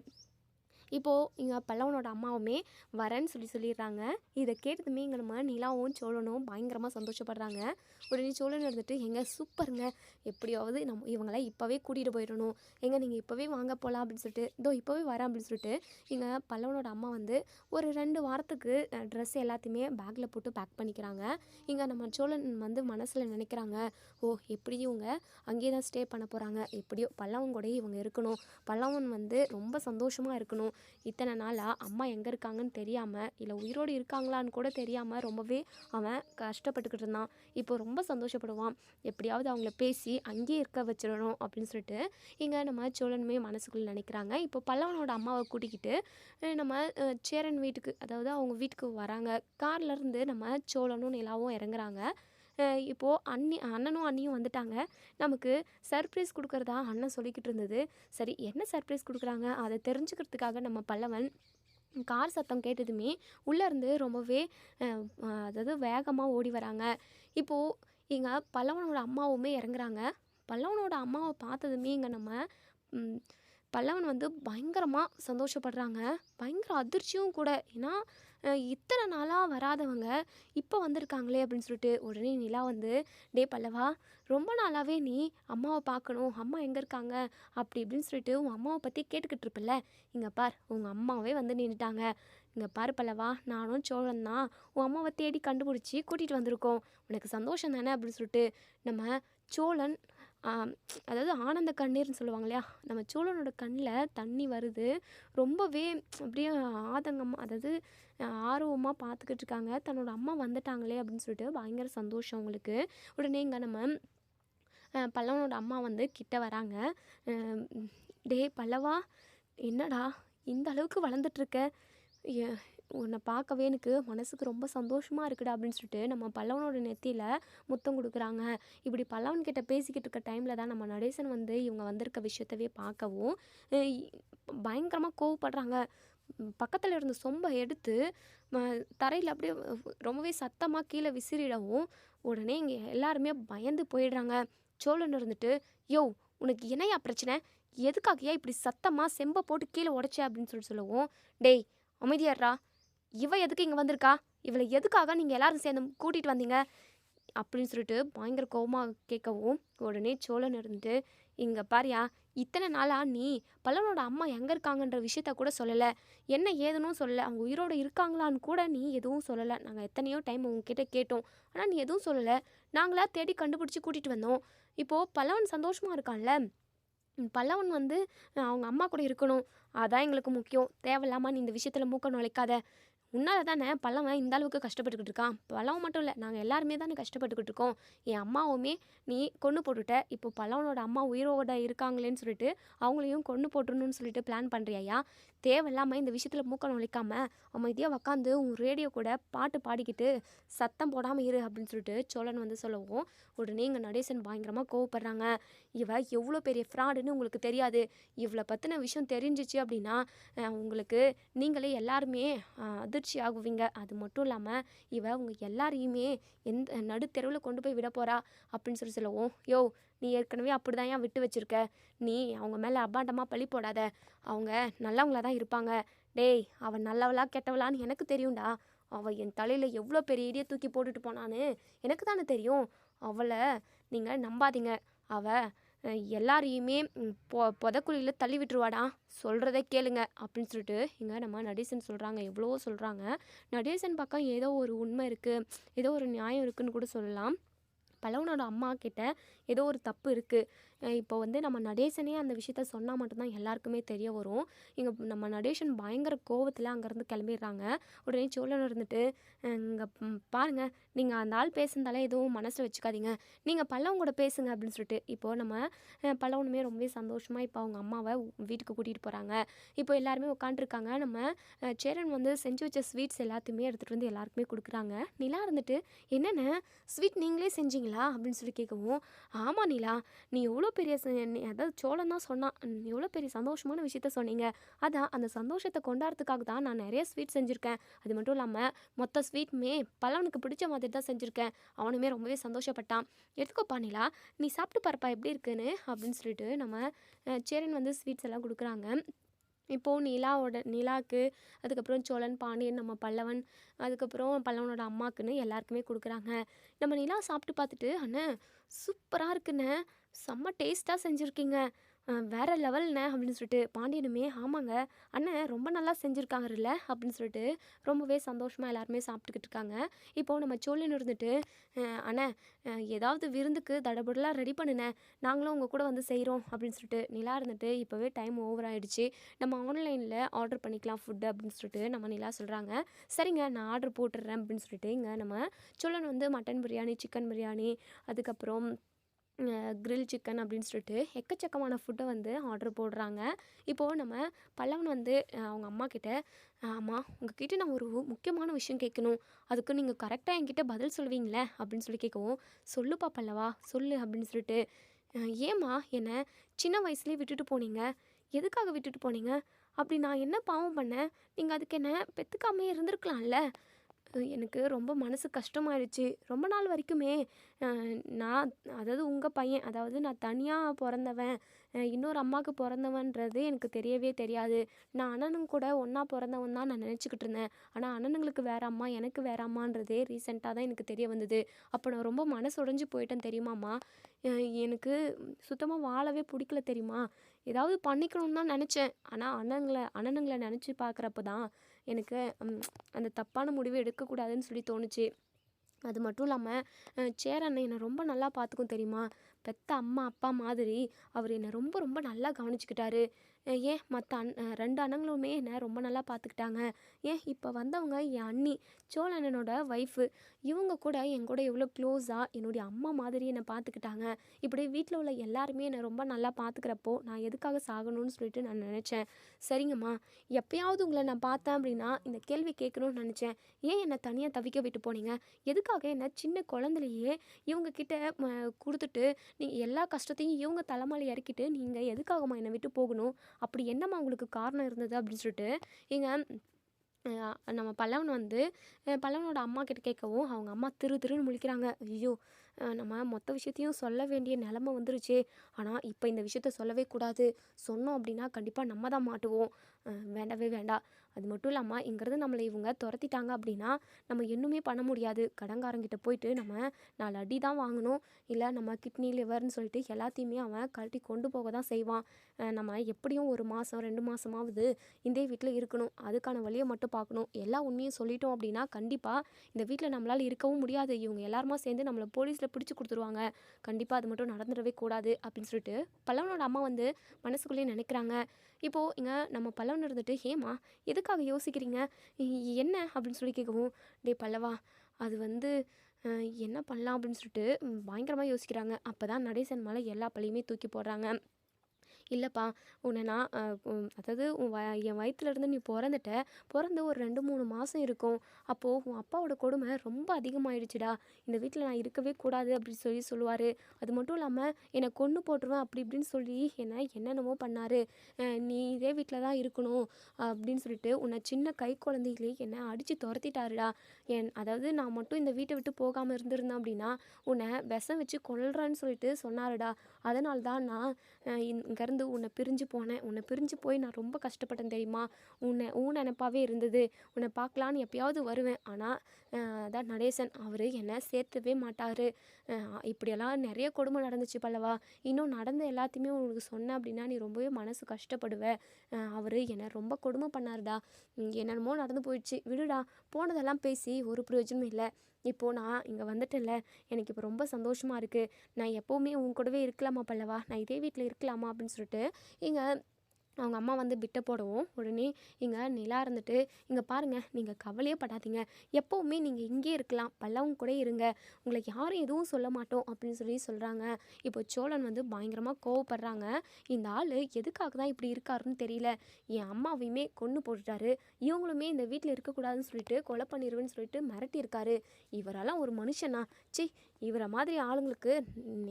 இப்போது இங்கே பல்லவனோட அம்மாவுமே வரேன்னு சொல்லிடுறாங்க. இதை கேட்டதுமே இங்கே நம்ம நிலாவும் சோழனும் பயங்கரமாக சந்தோஷப்படுறாங்க. உடனே சோழன் இருந்துட்டு, எங்க சூப்பருங்க, எப்படியாவது இவங்களை இப்போவே கூட்டிகிட்டு போயிடணும், எங்க நீங்கள் இப்போவே வாங்க போகலாம் அப்படின்னு சொல்லிட்டு, இதோ இப்போவே வரேன் அப்படின்னு சொல்லிட்டு இங்கே பல்லவனோட அம்மா வந்து ஒரு 2 வாரத்துக்கு ட்ரெஸ் எல்லாத்தையுமே பேக்கில் போட்டு பேக் பண்ணிக்கிறாங்க. இங்கே நம்ம சோழன் வந்து மனசில் நினைக்கிறாங்க, ஓ எப்படியும் இவங்க அங்கேயே தான் ஸ்டே பண்ண போகிறாங்க, எப்படியோ பல்லவன் கூட இவங்க இருக்கணும், பல்லவன் வந்து ரொம்ப சந்தோஷமாக இருக்கணும். இத்தனை நாளாக அம்மா எங்கே இருக்காங்கன்னு தெரியாமல், இல்லை உயிரோடு இருக்காங்களான்னு கூட தெரியாமல் ரொம்பவே அவன் கஷ்டப்பட்டுக்கிட்டு இருந்தான். இப்போ ரொம்ப சந்தோஷப்படுவான். எப்படியாவது அவங்கள பேசி அங்கேயே இருக்க வச்சிடணும் அப்படின்னு சொல்லிட்டு இங்கே நம்ம சோழனுமே மனசுக்குள்ளே நினைக்கிறாங்க. இப்போ பல்லவனோட அம்மாவை கூட்டிக்கிட்டு நம்ம சேரன் வீட்டுக்கு, அதாவது அவங்க வீட்டுக்கு வராங்க. கார்லேருந்து நம்ம சோழனும் நிலாவும் இறங்குறாங்க. இப்போது அண்ணனும் அண்ணியும் வந்துட்டாங்க. நமக்கு சர்ப்ரைஸ் கொடுக்குறதா அண்ணன் சொல்லிக்கிட்டு இருந்தது. சரி, என்ன சர்ப்ரைஸ் கொடுக்குறாங்க அதை தெரிஞ்சுக்கிறதுக்காக நம்ம பல்லவன் கார் சத்தம் கேட்டதுமே உள்ளேருந்து ரொம்பவே அதாவது வேகமாக ஓடி வராங்க. இப்போது இங்கே பல்லவனோட அம்மாவுமே இறங்குறாங்க. பல்லவனோட அம்மாவை பார்த்ததுமே இங்கே நம்ம பல்லவன் வந்து பயங்கரமாக சந்தோஷப்படுறாங்க. பயங்கர அதிர்ச்சியும் கூட. ஏன்னா இத்தனை நாளாக வராதவங்க இப்போ வந்திருக்காங்களே அப்படின்னு சொல்லிட்டு. உடனே நிலா வந்து, டே பல்லவா, ரொம்ப நாளாகவே நீ அம்மாவை பார்க்கணும், அம்மா எங்கே இருக்காங்க அப்படி இப்படின்னு சொல்லிட்டு உன் அம்மாவை பற்றி கேட்டுக்கிட்டு இருப்பில்ல, இங்கே பார் உங்கள் அம்மாவே வந்து நின்றுட்டாங்க. இங்கே பாரு பல்லவா, நானும் சோழன் தான் உன் அம்மாவை தேடி கண்டுபிடிச்சி கூட்டிகிட்டு வந்திருக்கோம். உனக்கு சந்தோஷம் தானே அப்படின்னு சொல்லிட்டு நம்ம சோழன் அதாவது ஆனந்த கண்ணீர்னு சொல்லுவாங்க இல்லையா, நம்ம சோழனோட கண்ணில் தண்ணி வருது. ரொம்பவே அப்படியே ஆதங்கமாக, அதாவது ஆர்வமாக பார்த்துக்கிட்டு இருக்காங்க. தன்னோட அம்மா வந்துட்டாங்களே அப்படின்னு சொல்லிட்டு பயங்கர சந்தோஷம் அவங்களுக்கு. உடனே இங்கே நம்ம பல்லவனோட அம்மா வந்து கிட்ட வராங்க. டே பல்லவா, என்னடா இந்த அளவுக்கு வளர்ந்துட்டுருக்க, உன்னை பார்க்கவே எனக்கு மனசுக்கு ரொம்ப சந்தோஷமாக இருக்குடா அப்படின்னு சொல்லிட்டு நம்ம பல்லவனோட நெத்தியில் முத்தம் கொடுக்குறாங்க. இப்படி பல்லவன்கிட்ட பேசிக்கிட்டு இருக்க டைமில் தான் நம்ம நடேசன் வந்து இவங்க வந்திருக்க விஷயத்தவே பார்க்கவும் பயங்கரமாக கோவப்படுறாங்க. பக்கத்தில் இருந்த சொம்பை எடுத்து தரையில் அப்படியே ரொம்பவே சத்தமாக கீழே விசிறிடவும் உடனே இங்கே எல்லாருமே பயந்து போயிடுறாங்க. சோழன் இருந்துட்டு, யோ உனக்கு என்னையா பிரச்சனை, எதுக்காகயா இப்படி சத்தமாக செம்பை போட்டு கீழே உடைச்ச அப்படின்னு சொல்லவும், டேய் அமைதியாடுறா, இவ எதுக்கு இங்கே வந்திருக்கா, இவளை எதுக்காக நீங்கள் எல்லாரும் சேர்ந்து கூட்டிகிட்டு வந்தீங்க அப்படின்னு சொல்லிட்டு பயங்கர கோவமாக கேட்கவும் உடனே சோழன் இருந்துட்டு, இங்கே பாரியா, இத்தனை நாளாக நீ பல்லவனோட அம்மா எங்கே இருக்காங்கன்ற விஷயத்த கூட சொல்லலை, என்ன ஏதுன்னு சொல்லலை, அவங்க உயிரோடு இருக்காங்களான்னு கூட நீ எதுவும் சொல்லலை. நாங்கள் எத்தனையோ டைம் உங்ககிட்ட கேட்டோம், ஆனால் நீ எதுவும் சொல்லலை. நாங்களா தேடி கண்டுபிடிச்சி கூட்டிகிட்டு வந்தோம். இப்போது பல்லவன் சந்தோஷமாக இருக்கான்ல, பல்லவன் வந்து அவங்க அம்மா கூட இருக்கணும், அதான் எங்களுக்கு முக்கியம். தேவையில்லாமல் நீ இந்த விஷயத்தில் மூக்க நுழைக்காத. உன்னால தானே பல்லவன் இந்த அளவுக்கு கஷ்டப்பட்டுக்கிட்டு இருக்கான். பல்லவன் மட்டும் இல்லை, நாங்கள் எல்லாருமே தானே கஷ்டப்பட்டுக்கிட்டு இருக்கோம். என் அம்மாவுமே நீ கொன்று போட்டுட்ட. இப்போ பல்லவனோட அம்மா உயிரோட இருக்காங்களேன்னு சொல்லிட்டு அவங்களையும் கொன்று போட்டுருணும்னு சொல்லிட்டு பிளான் பண்ணுறியா? தேவையில்லாமல் இந்த விஷயத்தில் மூக்க நுழைக்காம அமைதியாக உக்காந்து உன் ரேடியோ கூட பாட்டு பாடிக்கிட்டு சத்தம் போடாமல் இரு அப்படின்னு சொல்லிட்டு சோழன் வந்து சொல்லவும், உடனே இங்கே நடேசன் பயங்கரமாக கோவப்படுறாங்க. இவ எவ்வளோ பெரிய ஃப்ராடுன்னு உங்களுக்கு தெரியாது. இவளை பற்றின விஷயம் தெரிஞ்சிச்சு அப்படின்னா உங்களுக்கு நீங்களே எல்லாருமே அதிர்ச்சி ஆகுவீங்க. அது மட்டும் இல்லாமல் இவ உங்கள் எல்லாரையுமே எந்த நடுத்தெருவில் கொண்டு போய் விட போகிறா அப்படின்னு சொல்லவும், யோ நீ ஏற்கனவே அப்படி தான் ஏன் விட்டு வச்சுருக்க. நீ அவங்க மேலே அபாண்டமாக பழி போடாத. அவங்க நல்லவங்களா தான் இருப்பாங்க. டேய் அவள் நல்லவளா கெட்டவளான்னு எனக்கு தெரியும்டா. அவள் என் தலையில் எவ்வளோ பெரிய இடியை தூக்கி போட்டுட்டு போனான்னு எனக்கு தானே தெரியும். அவளை நீங்கள் நம்பாதீங்க. அவள் எல்லாரையுமே புதக்குழியில் தள்ளி விட்டுருவாடா. சொல்கிறத கேளுங்க அப்படின்னு சொல்லிட்டு இங்கே நம்ம நடேசன் சொல்கிறாங்க. எவ்வளோ சொல்கிறாங்க. நடேசன் பக்கம் ஏதோ ஒரு உண்மை இருக்குது, ஏதோ ஒரு நியாயம் இருக்குதுன்னு கூட சொல்லலாம். பல்லவனோட அம்மா கிட்ட ஏதோ ஒரு தப்பு இருக்குது. இப்போ வந்து நம்ம நடேசனே அந்த விஷயத்த சொன்னால் மட்டும்தான் எல்லாருக்குமே தெரிய வரும். இங்கே நம்ம நடேசன் பயங்கர கோவத்தில் அங்கேருந்து கிளம்பிடுறாங்க. உடனே சோழன் இருந்துட்டு, இங்கே பாருங்கள், நீங்கள் அந்த ஆள் பேசுனதால எதுவும் மனசில் வச்சுக்காதீங்க, நீங்கள் பல்லவன் கூட பேசுங்க அப்படின்னு சொல்லிட்டு இப்போது நம்ம பல்லவனுமே ரொம்பவே சந்தோஷமாக இப்போ அவங்க அம்மாவை வீட்டுக்கு கூட்டிகிட்டு போகிறாங்க. இப்போ எல்லாருமே உட்காண்ட்ருக்காங்க. நம்ம சேரன் வந்து செஞ்சு வச்ச ஸ்வீட்ஸ் எல்லாத்தையுமே எடுத்துகிட்டு வந்து எல்லாருக்குமே கொடுக்குறாங்க. நிலா இருந்துட்டு, என்னென்ன ஸ்வீட் நீங்களே செஞ்சீங்களா அப்படின்னு சொல்லி கேட்கவும், ஆமாம் நிலா, நீ எவ்வளோ பெரிய அதாவது சோழன் தான் சொன்னான், எவ்வளோ பெரிய சந்தோஷமான விஷயத்த சொன்னீங்க. அதான் அந்த சந்தோஷத்தை கொண்டாடுறதுக்காக தான் நான் நிறைய ஸ்வீட் செஞ்சுருக்கேன். அது மட்டும் இல்லாமல் மொத்த ஸ்வீட்டுமே பல்லவனுக்கு பிடிச்ச மாதிரி தான் செஞ்சுருக்கேன். அவனுமே ரொம்பவே சந்தோஷப்பட்டான். எடுத்துக்கோப்பா நிலா, நீ சாப்பிட்டு பாருப்பா எப்படி இருக்குன்னு அப்படின்னு சொல்லிட்டு நம்ம சேரன் வந்து ஸ்வீட்ஸ் எல்லாம் கொடுக்குறாங்க. இப்போது நிலாவுக்கு, அதுக்கப்புறம் சோழன், பாண்டியன், நம்ம பல்லவன், அதுக்கப்புறம் பல்லவனோட அம்மாக்குன்னு எல்லாருக்குமே கொடுக்குறாங்க. நம்ம நிலா சாப்பிட்டு பார்த்துட்டு, அண்ணே சூப்பராக இருக்குண்ணே, செம்ம டேஸ்ட்டாக செஞ்சுருக்கீங்க, வேறு லெவல்ண்ணே அப்படின்னு சொல்லிட்டு பாண்டியனுமே, ஆமாங்க அண்ணன் ரொம்ப நல்லா செஞ்சுருக்காங்கல்ல அப்படின்னு சொல்லிட்டு ரொம்பவே சந்தோஷமாக எல்லாருமே சாப்பிட்டுக்கிட்டு இருக்காங்க. இப்போது நம்ம சோழன் இருந்துட்டு, அண்ணே ஏதாவது விருந்துக்கு தடபுடலாக ரெடி பண்ணுனேன், நாங்களும் உங்கள் கூட வந்து செய்கிறோம் அப்படின்னு சொல்லிட்டு நிலா இருந்துட்டு, இப்போவே டைம் ஓவர் ஆகிடுச்சு, நம்ம ஆன்லைனில் ஆர்டர் பண்ணிக்கலாம் ஃபுட்டு அப்படின்னு சொல்லிட்டு நம்ம நிலா சொல்கிறாங்க. சரிங்க நான் ஆர்டர் போட்டுடுறேன் அப்படின்னு சொல்லிட்டு இங்கே நம்ம சோழன் வந்து மட்டன் பிரியாணி, சிக்கன் பிரியாணி, அதுக்கப்புறம் கிரில் சிக்கன் அப்படின்னு சொல்லிட்டு எக்கச்சக்கமான ஃபுட்டை வந்து ஆர்டர் போடுறாங்க. இப்போது நம்ம பல்லவன் வந்து அவங்க அம்மா கிட்ட, ஆமாம் உங்ககிட்ட நான் ஒரு முக்கியமான விஷயம் கேட்கணும், அதுக்கு நீங்கள் கரெக்டாக என்கிட்ட பதில் சொல்லுவீங்களே அப்படின்னு சொல்லி கேட்கவும், சொல்லுப்பா பல்லவா சொல்லு அப்படின்னு சொல்லிட்டு, ஏம்மா என்னை சின்ன வயசுலேயே விட்டுட்டு போனீங்க, எதுக்காக விட்டுட்டு போனீங்க, அப்படி நான் என்ன பாவம் பண்ணேன், நீங்கள் அதுக்கு என்ன பெற்றுக்காமே இருந்திருக்கலாம்ல. எனக்கு ரொம்ப மனசு கஷ்டமாயிடுச்சு. ரொம்ப நாள் வரைக்குமே நான், அதாவது உங்கள் பையன், அதாவது நான் தனியாக பிறந்தவன், இன்னொரு அம்மாவுக்கு பிறந்தவன்றது எனக்கு தெரியவே தெரியாது. நான் அண்ணனுங்க கூட ஒன்றா பிறந்தவன் தான் நான் நினச்சிக்கிட்டு இருந்தேன். ஆனால் அண்ணனுங்களுக்கு வேறு அம்மா, எனக்கு வேறு அம்மான்றதே ரீசெண்டாக தான் எனக்கு தெரிய வந்தது. அப்போ நான் ரொம்ப மனசு உடைஞ்சு போயிட்டேன் தெரியுமாம்மா. எனக்கு சுத்தமாக வாழவே பிடிக்கல தெரியுமா. ஏதாவது பண்ணிக்கணும்னு தான் நினச்சேன். ஆனால் அண்ணனுங்களை நினச்சி பார்க்குறப்ப தான் எனக்கு அந்த தப்பான முடிவு எடுக்கக்கூடாதுன்னு சொல்லி தோணுச்சு. அது மட்டும் இல்லாமல் சேரன் என்னை ரொம்ப நல்லா பார்த்துக்கும் தெரியுமா. பெத்த அம்மா அப்பா மாதிரி அவர் என்னை ரொம்ப ரொம்ப நல்லா கவனிச்சுக்கிட்டாரு. ஏன் மற்ற 2 அண்ணங்களுமே என்னை ரொம்ப நல்லா பார்த்துக்கிட்டாங்க. ஏன் இப்போ வந்தவங்க என் அண்ணி, சோழ அண்ணனோட ஒய்ஃபு, இவங்க கூட என் கூட எவ்வளோ க்ளோஸாக என்னுடைய அம்மா மாதிரி என்னை பார்த்துக்கிட்டாங்க. இப்படி வீட்டில் உள்ள எல்லாருமே என்னை ரொம்ப நல்லா பார்த்துக்கிறப்போ நான் எதுக்காக சாகணும்னு சொல்லிட்டு நான் நினச்சேன். சரிங்கம்மா, எப்பயாவது உங்களை நான் பார்த்தேன் அப்படின்னா இந்த கேள்வி கேட்கணும்னு நினச்சேன். ஏன் என்னை தனியாக தவிக்க விட்டு போனீங்க, எதுக்காக என்ன சின்ன குழந்தைலையே இவங்கக்கிட்ட கொடுத்துட்டு நீங்கள் எல்லா கஷ்டத்தையும் இவங்க தலைமையில் இறக்கிட்டு நீங்கள் எதுக்காகம்மா என்னை விட்டு போகணும், அப்படி என்னம்மா உங்களுக்கு காரணம் இருந்தது அப்படின்னு சொல்லிட்டு இங்கே நம்ம பல்லவன் வந்து பல்லவனோட அம்மா கிட்ட கேட்கவும் அவங்க அம்மா திருன்னு முழிக்கிறாங்க. ஐயோ நம்ம மொத்த விஷயத்தையும் சொல்ல வேண்டிய நிலமை வந்துருச்சு. ஆனால் இப்போ இந்த விஷயத்த சொல்லவே கூடாது, சொன்னோம் அப்படின்னா கண்டிப்பாக நம்ம தான் மாட்டுவோம். வேண்டவே வேண்டாம். அது மட்டும் இல்லாமல் இங்கேருந்து நம்மளை இவங்க துரத்திட்டாங்க அப்படின்னா நம்ம இன்னுமே பண்ண முடியாது. கடன்காரங்கிட்ட போயிட்டு நம்ம 4 அடி தான் வாங்கணும். இல்லை நம்ம கிட்னி லிவர்னு சொல்லிட்டு எல்லாத்தையுமே அவன் கழட்டி கொண்டு போக தான் செய்வான். நம்ம எப்படியும் 1 மாதம் 2 மாதமாவது இந்த வீட்டில் இருக்கணும். அதுக்கான வழியை மட்டும் பார்க்கணும். எல்லா உண்மையும் சொல்லிட்டோம் அப்படின்னா கண்டிப்பாக இந்த வீட்டில் நம்மளால் இருக்கவும் முடியாது. இவங்க எல்லாருமா சேர்ந்து நம்மளை போலீஸில் வீட்டில் பிடிச்சி கொடுத்துருவாங்க. கண்டிப்பாக அது மட்டும் நடந்துடவே கூடாது அப்படின்னு சொல்லிட்டு பல்லவனோட அம்மா வந்து மனசுக்குள்ளேயே நினைக்கிறாங்க. இப்போது இங்கே நம்ம பல்லவன் இருந்துட்டு, ஏம்மா எதுக்காக யோசிக்கிறீங்க, என்ன அப்படின்னு சொல்லி கேட்கவும், டே பல்லவா அது வந்து என்ன பண்ணலாம் அப்படின்னு சொல்லிட்டு பயங்கரமாக யோசிக்கிறாங்க. அப்போ தான் நடேசன் மேலே எல்லா பழியுமே தூக்கி போடுறாங்க. இல்லைப்பா, உன்னை நான் அதாவது என் வயிற்றுலேருந்து நீ பிறந்து ஒரு 2-3 மாதம் இருக்கும். அப்போது உன் அப்பாவோட கொடுமை ரொம்ப அதிகமாகிடுச்சுடா. இந்த வீட்டில் நான் இருக்கவே கூடாது அப்படின்னு சொல்லுவார். அது மட்டும் இல்லாமல் என்னை கொன்று போட்டுருவேன் அப்படி இப்படின்னு சொல்லி என்னை என்னென்னமோ பண்ணார். நீ இதே வீட்டில் தான் இருக்கணும் அப்படின்னு சொல்லிட்டு உன்னை சின்ன கை குழந்தைகளே என்னை அடித்து துரத்திட்டாருடா. அதாவது நான் மட்டும் இந்த வீட்டை விட்டு போகாமல் இருந்திருந்தேன் அப்படின்னா உன்னை விஷம் வச்சு கொல்றேன்னு சொல்லிட்டு சொன்னாருடா. அதனால தான் நான் இங்கேருந்து உன்னை பிரிஞ்சு போனேன். உன்னை பிரிஞ்சு போய் நான் ரொம்ப கஷ்டப்பட்டேன் தெரியுமா. நினப்பாவே இருந்தது. உன்னை பார்க்கலான்னு எப்பயாவது வருவேன். ஆனால் அதான் நடேசன் அவர் என்னை சேர்த்துவே மாட்டார். இப்படியெல்லாம் நிறைய கொடுமை நடந்துச்சு பல்லவா. இன்னும் நடந்த எல்லாத்தையுமே உனக்கு சொன்னேன் அப்படின்னா நீ ரொம்பவே மனசு கஷ்டப்படுவ. அவர் என்னை ரொம்ப கொடுமை பண்ணாருடா. என்னென்னமோ நடந்து போயிடுச்சு, விடுடா. போனதெல்லாம் பேசி ஒரு பிரயோஜனமும் இல்லை. இப்போது நான் இங்கே வந்துட்டேன்ல, எனக்கு இப்போ ரொம்ப சந்தோஷமாக இருக்குது. நான் எப்போவுமே உன் கூடவே இருக்கலாமா பல்லவா, நான் இதே வீட்டில் இருக்கலாமா அப்படின்னு சொல்லிட்டு இங்கே அவங்க அம்மா வந்து பிட்ட போடவும், உடனே இங்கே நிலா இருந்துட்டு, இங்கே பாருங்கள், நீங்கள் கவலையே படாதீங்க, எப்போவுமே நீங்கள் இங்கே இருக்கலாம், பல்லவன் கூட இருங்க, உங்களை யாரும் எதுவும் சொல்ல மாட்டோம் அப்படின்னு சொல்கிறாங்க. இப்போ சோழன் வந்து பயங்கரமாக கோவப்படுறாங்க. இந்த ஆள் எதுக்காக தான் இப்படி இருக்காருன்னு தெரியல. என் அம்மாவையுமே கொன்று போட்டுட்டாரு, இவங்களுமே இந்த வீட்டில் இருக்கக்கூடாதுன்னு சொல்லிட்டு கொலை பண்ணிடுவேன்னு சொல்லிட்டு மிரட்டியிருக்காரு. இவரெல்லாம் ஒரு மனுஷனா? சி, இவரை மாதிரி ஆளுங்களுக்கு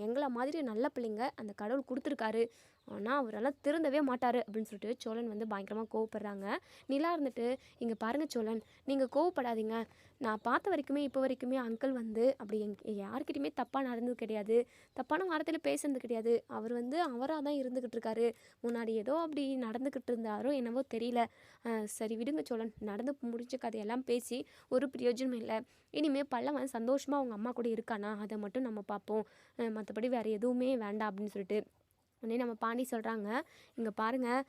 எங்களை மாதிரி நல்ல பிள்ளைங்க அந்த கடவுள் கொடுத்துருக்காரு. ஆனால் அவரெல்லாம் திருந்தவே மாட்டார் அப்படின்னு சொல்லிட்டு சோழன் வந்து பயங்கரமாக கோவப்படுறாங்க. நிலா இருந்துட்டு, இங்கே பாருங்கள் சோழன், நீங்கள் கோவப்படாதீங்க. நான் பார்த்த வரைக்குமே இப்போ வரைக்குமே அங்கிள் வந்து அப்படி யார்கிட்டையுமே தப்பாக நடந்தது கிடையாது, தப்பான வார்த்தையில் பேசுனது கிடையாது. அவர் வந்து அவராக தான் இருந்துக்கிட்டு இருக்காரு. முன்னாடி ஏதோ அப்படி நடந்துக்கிட்டு இருந்தாரோ என்னவோ தெரியல. சரி விடுங்க சோழன், நடந்து முடிஞ்ச கதையெல்லாம் பேசி ஒரு பிரயோஜனம் இல்லை. இனிமேல் பல்லவன் சந்தோஷமாக அவங்க அம்மா கூட இருக்கானா அதை மட்டும் நம்ம பார்ப்போம், மற்றபடி வேறு எதுவுமே வேண்டாம் அப்படின்னு சொல்லிட்டு உடனே நம்ம பாண்டி சொல்கிறாங்க. இங்கே பாருங்கள்,